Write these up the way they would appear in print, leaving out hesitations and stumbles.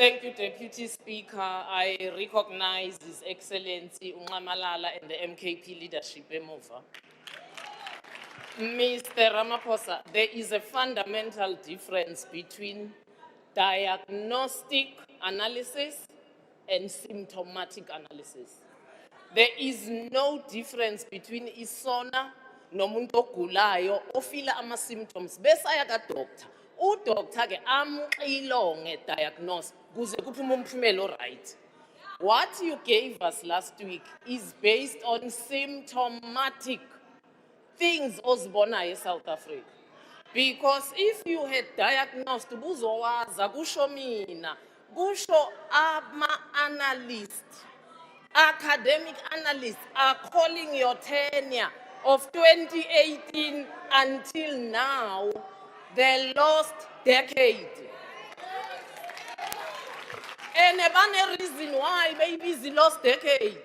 Thank you, Deputy Speaker. I recognize His Excellency Ungamalala and the MKP leadership emuva. Mr. Ramaphosa, there is a fundamental difference between diagnostic analysis and symptomatic analysis. There is no difference between isona nomuntu ogulayo ofila ama symptoms bese aya ka doctor. Udoctor ke amxilonge diagnose kuze kuphume umphumelo right. What you gave us last week is based on symptomatic things ozibonayo eSouth Africa. Because if you had diagnosed buzowaza kusho mina, kusho ama-analysts, academic analysts are calling your tenure of 2018 until now the lost decade. And a reason why maybe it's the lost decade.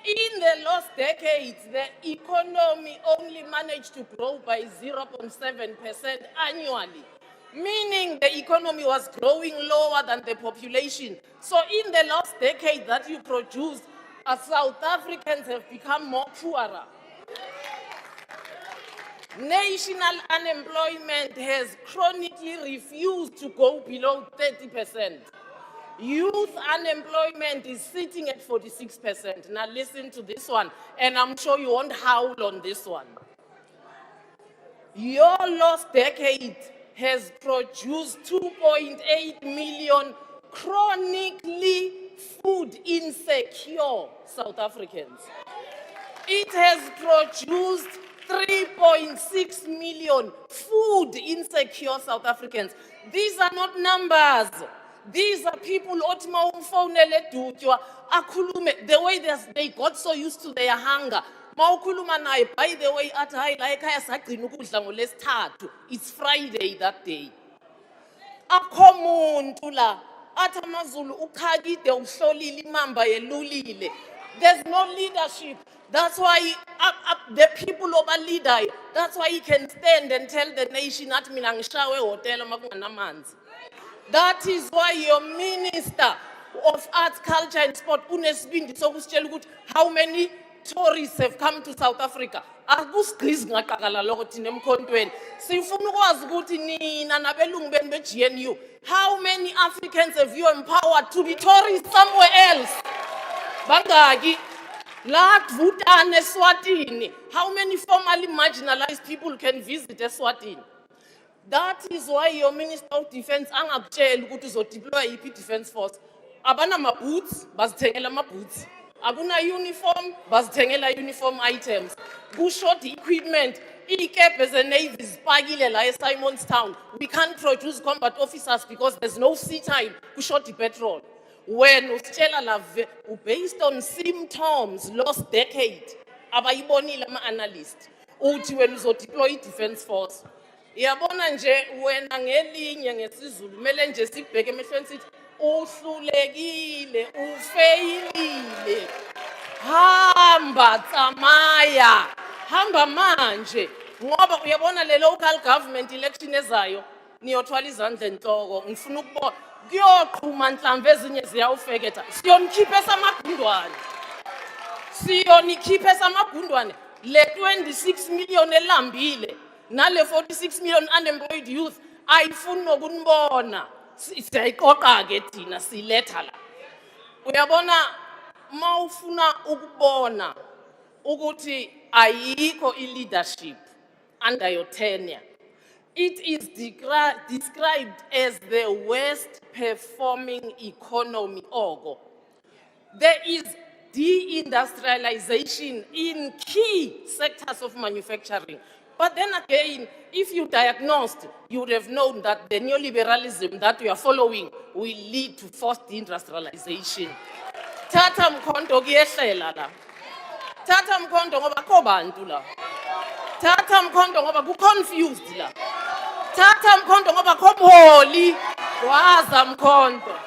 In the lost decades, the economy only managed to grow by 0.7% annually, meaning the economy was growing lower than the population. So in the last decade that you produced, South Africans have become more poorer. National unemployment has chronically refused to go below 30%. Youth unemployment is sitting at 46%. Now listen to this one, and I'm sure you won't howl on this one. Your last decade has produced 2.8 million chronically food insecure South Africans. It has produced 3.6 million food insecure South Africans. These are not numbers. These are people the way they got so used to their hunger. By the way, it's Friday that day. There's no leadership. That's why the people over leader. That's why he can stand and tell the nation at Minangishawe hotel makunganamans. That is why your Minister of Arts, Culture and Sport, how many tourists have come to South Africa? How many Africans have you empowered to be tourists somewhere else? How many formerly marginalized people can visit Eswatini? That is why your Minister of Defense angakutshela ukuthi uzodeploy iphi defense force. Abana ma boots, bazithengela ma boots. Abuna uniform, bazithengela uniform items. Kushort equipment, ikephe ze-Navy zipakile la eSimonstown. We can't produce combat officers because there's no sea time. Kushort petrol. When usitshela la based on symptoms lost decade, abayibonile ama-analyst. Uthi when uzodeploy defense force. Yabona nje wena ngelinye ngesizulu mele nje sibheke emehlweni sithi uhlulekile ufeyilile hamba tsamaya hamba manje ngoba uyabona le local government election ezayo niyothwala izandla enhloko ngifuna ukubona kuyoqhuma nhlamvu ezinye ziyawufeketha siyonikhiphe samagundwane le 26 million elambile nale 46 million unemployed youth ayifuni nokunibona siyayiqoqa ke thina siletha la uyabona mawufuna ukubona ukuthi ayikho leadership under your tenure. It is described as the worst performing economy ogo. There is deindustrialization in key sectors of manufacturing. But then again, if you diagnosed, you would have known that the neoliberalism that we are following will lead to forced industrialization. Tata mkondo kuyehlela la. Tata mkondo ngoba kobantu la. Tata mkondo ngoba ku-confused la. Tata mkondo ngoba komholi waza mkondo.